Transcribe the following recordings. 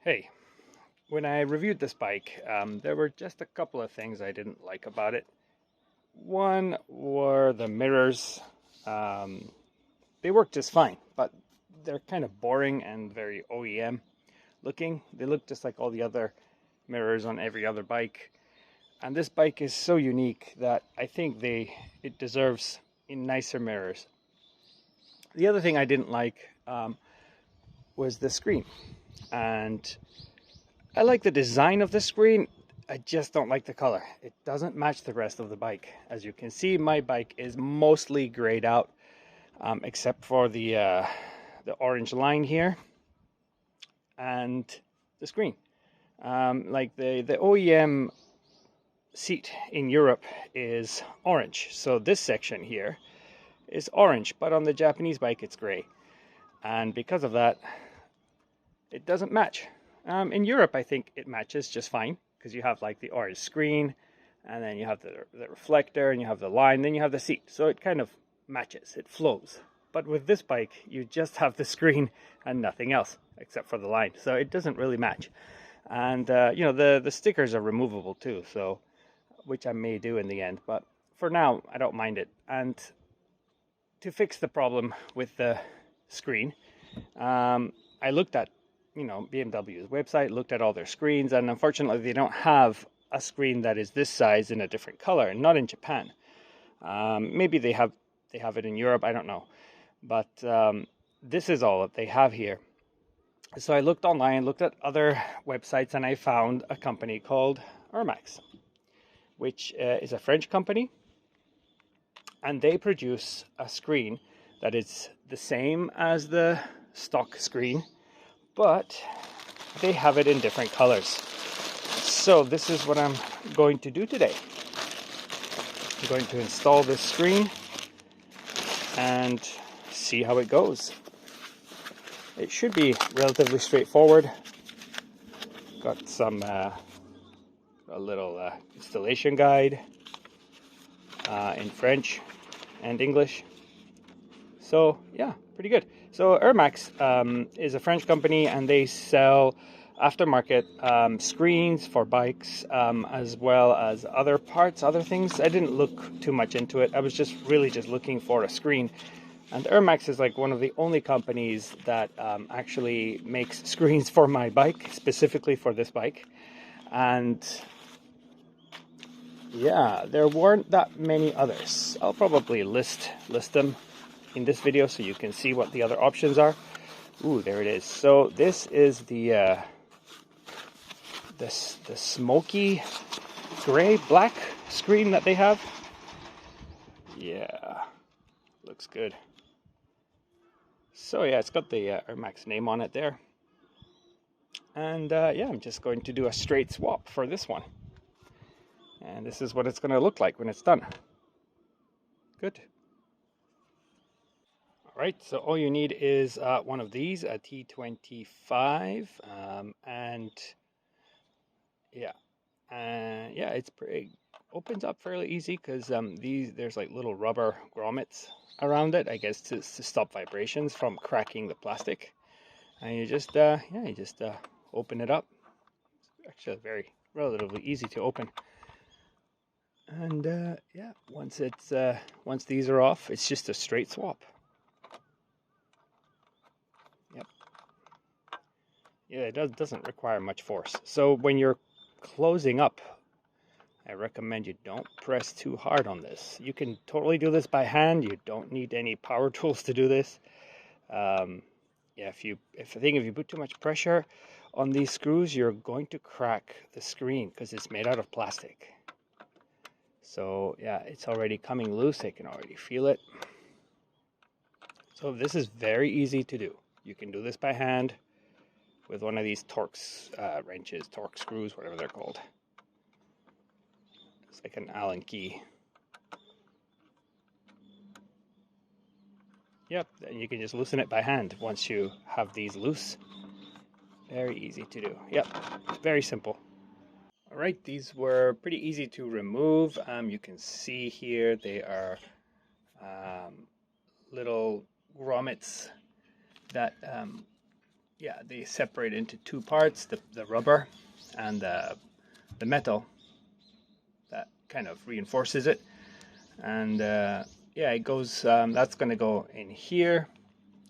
Hey, when I reviewed this bike, there were just a couple of things I didn't like about it. One were the mirrors. Um, they work just fine, but they're kind of boring and very OEM looking. They look just like all the other mirrors on every other bike. And this bike is so unique that I think it deserves nicer mirrors. The other thing I didn't like was the screen. And I like the design of the screen. I just don't like the color. It doesn't match the rest of the bike. As you can see, my bike is mostly grayed out, except for the orange line here and the screen. Like the OEM seat in Europe is orange, so this section here is orange, but on the Japanese bike it's gray, and because of that, it doesn't match. In Europe, I think it matches just fine because you have like the orange screen, and then you have the reflector, and you have the line, then you have the seat. So it kind of matches, it flows. But with this bike, you just have the screen and nothing else except for the line. So it doesn't really match. And the stickers are removable too, so which I may do in the end. But for now, I don't mind it. And to fix the problem with the screen, I looked at BMW's website, looked at all their screens, and unfortunately they don't have a screen that is this size in a different color, not in Japan. Maybe they have it in Europe, I don't know, but this is all that they have here. So I looked online, looked at other websites, and I found a company called Ermax, which is a French company, and they produce a screen that is the same as the stock screen, but they have it in different colors. So this is what I'm going to do today. I'm going to install this screen and see how it goes. It should be relatively straightforward. Got some a little installation guide in French and English. So yeah, pretty good. So Ermax is a French company, and they sell aftermarket screens for bikes, as well as other parts, other things. I didn't look too much into it. I was just looking for a screen. And Ermax is like one of the only companies that actually makes screens for my bike, specifically for this bike. And yeah, there weren't that many others. I'll probably list them in this video so you can see what the other options are. Ooh, there it is. So this is the smoky gray black screen that they have. Yeah, looks good. So yeah, it's got the Ermax name on it there. And yeah, I'm just going to do a straight swap for this one. And this is what it's going to look like when it's done. Good. All right, so all you need is one of these, a T25, and yeah, it's pretty, opens up fairly easy because there's like little rubber grommets around it, I guess, to stop vibrations from cracking the plastic. And you just open it up. It's actually very relatively easy to open. And yeah, once these are off, it's just a straight swap. Yep. Yeah, it doesn't require much force. So when you're closing up, I recommend you don't press too hard on this. You can totally do this by hand. You don't need any power tools to do this. Yeah, if you put too much pressure on these screws, you're going to crack the screen because it's made out of plastic. So yeah, it's already coming loose. I can already feel it. So this is very easy to do. You can do this by hand with one of these torque wrenches, torque screws, whatever they're called. It's like an Allen key. Yep, and you can just loosen it by hand once you have these loose. Very easy to do. Yep, very simple. All right, these were pretty easy to remove. You can see here they are little grommets that yeah, they separate into two parts, the rubber and the metal that kind of reinforces it. And yeah, it goes, that's going to go in here.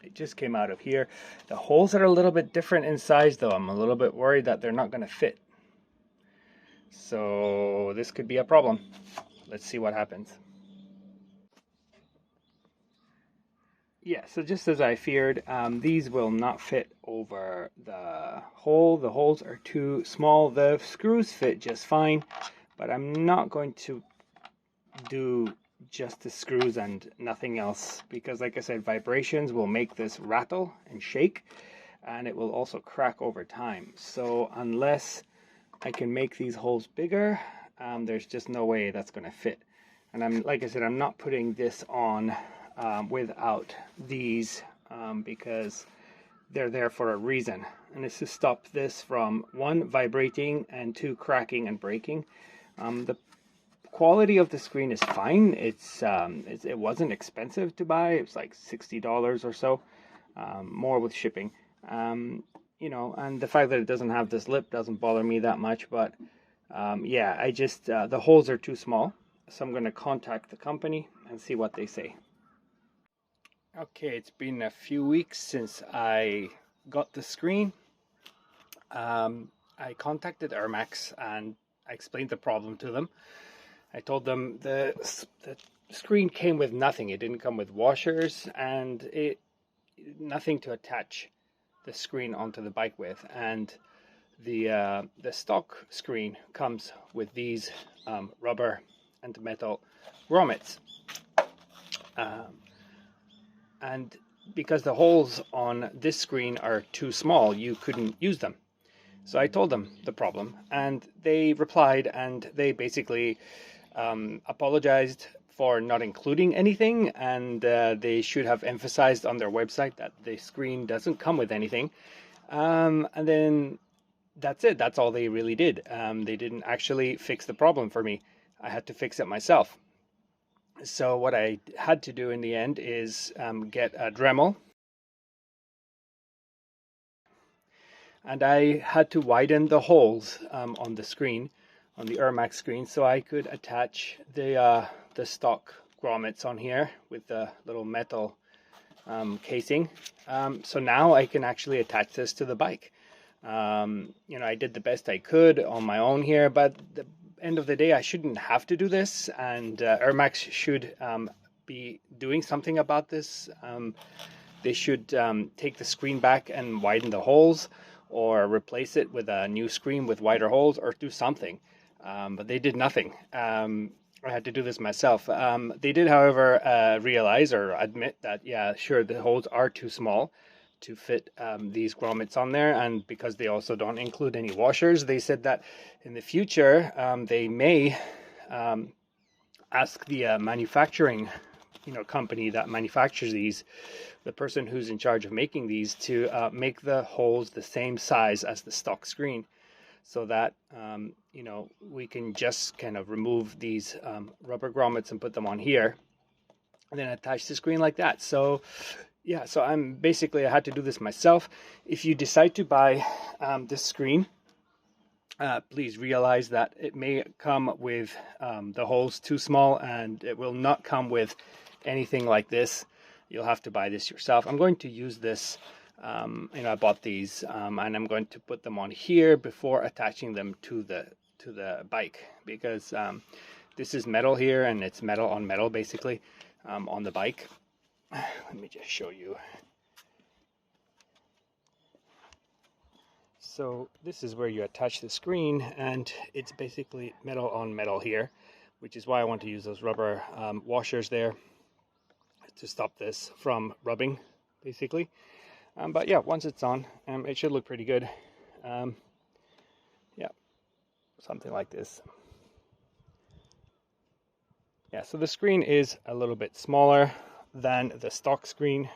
It just came out of here. The holes are a little bit different in size though. I'm a little bit worried that they're not going to fit. So this could be a problem. Let's see what happens. Yeah, so just as I feared, these will not fit over the hole. The holes are too small. The screws fit just fine, but I'm not going to do just the screws and nothing else, because like I said, vibrations will make this rattle and shake, and it will also crack over time. So unless I can make these holes bigger, there's just no way that's going to fit. And like I said, I'm not putting this on without these because they're there for a reason, and it's to stop this from, one, vibrating, and two, cracking and breaking. The quality of the screen is fine. It wasn't expensive to buy. It was like $60 or so, more with shipping. You know, and the fact that it doesn't have this lip doesn't bother me that much. But yeah, I just the holes are too small, so I'm going to contact the company and see what they say. Okay, it's been a few weeks since I got the screen. I contacted Ermax and I explained the problem to them. I told them the screen came with nothing. It didn't come with washers and nothing to attach the screen onto the bike with. And the stock screen comes with these rubber and metal grommets. And because the holes on this screen are too small, you couldn't use them. So I told them the problem, and they replied, and they basically apologized for not including anything, and they should have emphasized on their website that the screen doesn't come with anything. And then that's it. That's all they really did. They didn't actually fix the problem for me. I had to fix it myself. So what I had to do in the end is get a Dremel, and I had to widen the holes on the screen, on the Ermax screen, so I could attach the stock grommets on here with the little metal casing. So now I can actually attach this to the bike. You know, I did the best I could on my own here, but the end of the day, I shouldn't have to do this, and Ermax should be doing something about this. They should take the screen back and widen the holes, or replace it with a new screen with wider holes, or do something. But they did nothing. I had to do this myself. They did, however, realize or admit that, yeah, sure, the holes are too small to fit these grommets on there, and because they also don't include any washers, they said that in the future they may ask the manufacturing company that manufactures these, the person who's in charge of making these, to make the holes the same size as the stock screen, so that we can just kind of remove these rubber grommets and put them on here and then attach the screen like that. So yeah, so I had to do this myself. If you decide to buy this screen, please realize that it may come with the holes too small, and it will not come with anything like this. You'll have to buy this yourself. I'm going to use this. I bought these, and I'm going to put them on here before attaching them to the bike, because this is metal here, and it's metal on metal basically on the bike. Let me just show you. So this is where you attach the screen, and it's basically metal on metal here, which is why I want to use those rubber washers there to stop this from rubbing, basically. But yeah, once it's on, it should look pretty good. Yeah, something like this. Yeah, so the screen is a little bit smaller than the stock screen.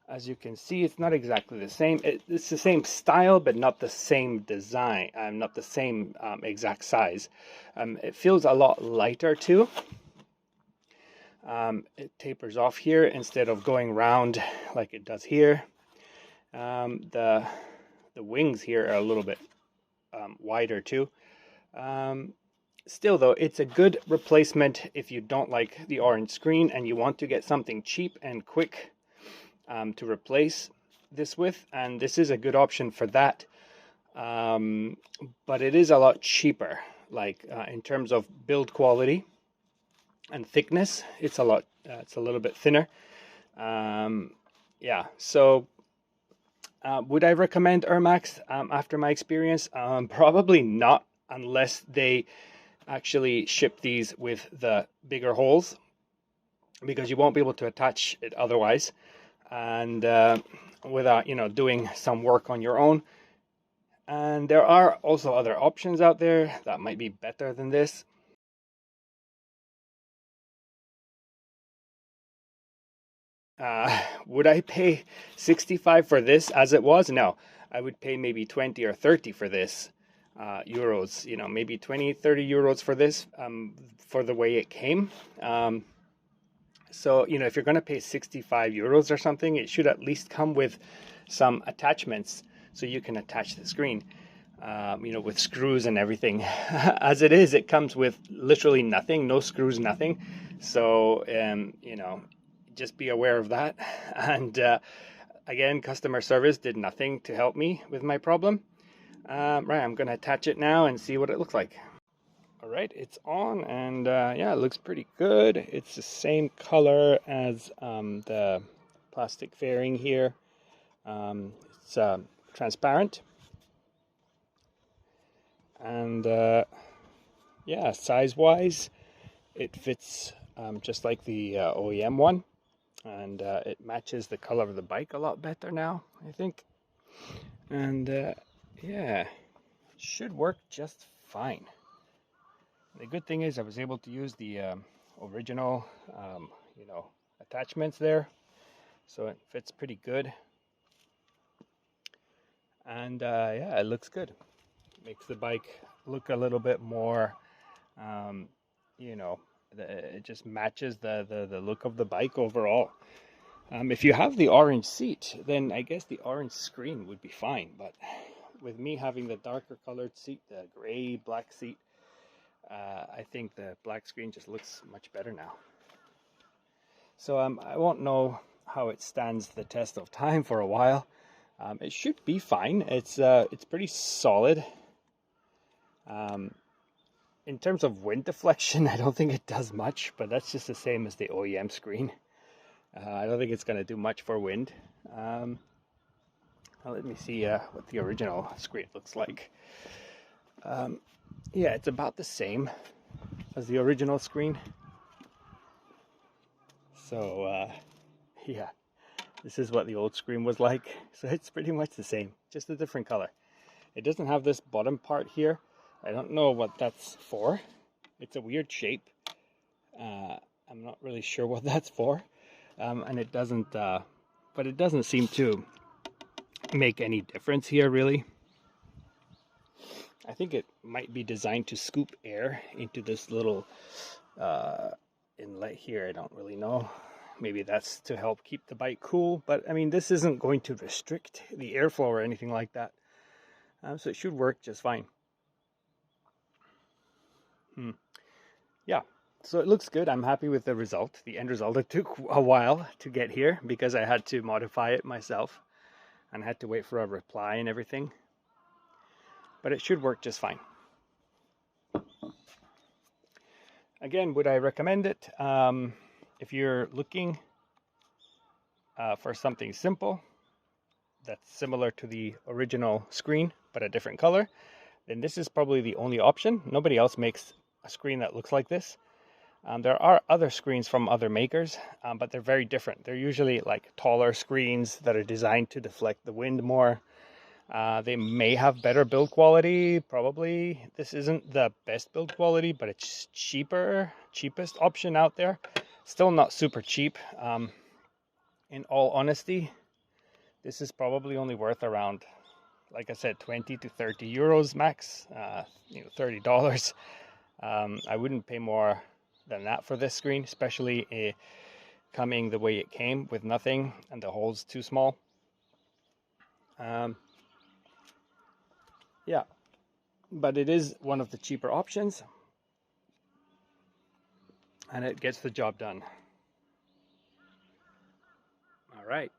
As you can see, it's not exactly the same. It's the same style, but not the same design, not the same exact size. It feels a lot lighter too. It tapers off here instead of going round like it does here. The wings here are a little bit wider too. Still though, it's a good replacement if you don't like the orange screen and you want to get something cheap and quick to replace this with, and this is a good option for that. But it is a lot cheaper, like in terms of build quality and thickness. It's a little bit thinner. Yeah, so would I recommend Ermax after my experience? Probably not, unless they actually ship these with the bigger holes, because you won't be able to attach it otherwise, and without doing some work on your own. And there are also other options out there that might be better than this. Would I pay 65 for this as it was? No, I would pay maybe 20 or 30 for this euros, maybe 20, 30 euros for this for the way it came. So, if you're going to pay 65 euros or something, it should at least come with some attachments so you can attach the screen, with screws and everything. As it is, it comes with literally nothing, no screws, nothing. So, just be aware of that. And again, customer service did nothing to help me with my problem. Right, I'm going to attach it now and see what it looks like. All right, it's on, and yeah, it looks pretty good. It's the same color as the plastic fairing here. It's transparent, and yeah, size-wise, it fits just like the OEM one, and it matches the color of the bike a lot better now, I think. And yeah, it should work just fine. The good thing is I was able to use the original, attachments there, so it fits pretty good. And yeah, it looks good. Makes the bike look a little bit more, it just matches the look of the bike overall. If you have the orange seat, then I guess the orange screen would be fine. But with me having the darker colored seat, the gray black seat, I think the black screen just looks much better now. So I won't know how it stands the test of time for a while. It should be fine. It's pretty solid. In terms of wind deflection, I don't think it does much, but that's just the same as the OEM screen. I don't think it's going to do much for wind. Let me see what the original screen looks like. Yeah, it's about the same as the original screen. So yeah, this is what the old screen was like. So it's pretty much the same, just a different color. It doesn't have this bottom part here. I don't know what that's for. It's a weird shape. I'm not really sure what that's for. And it doesn't, but it doesn't seem to make any difference here, really. I think it might be designed to scoop air into this little inlet here. I don't really know. Maybe that's to help keep the bike cool. But I mean, this isn't going to restrict the airflow or anything like that. So it should work just fine. Yeah, so it looks good. I'm happy with the result, the end result. It took a while to get here because I had to modify it myself and had to wait for a reply and everything. But it should work just fine. Again, would I recommend it? If you're looking for something simple that's similar to the original screen but a different color, then this is probably the only option. Nobody else makes a screen that looks like this. There are other screens from other makers, but they're very different. They're usually like taller screens that are designed to deflect the wind more. They may have better build quality, probably. This isn't the best build quality, but it's cheapest option out there. Still not super cheap. In all honesty, this is probably only worth around, like I said, 20 to 30 euros max, $30. I wouldn't pay more than that for this screen, especially coming the way it came with nothing and the holes too small. Yeah, but it is one of the cheaper options, and it gets the job done. All right.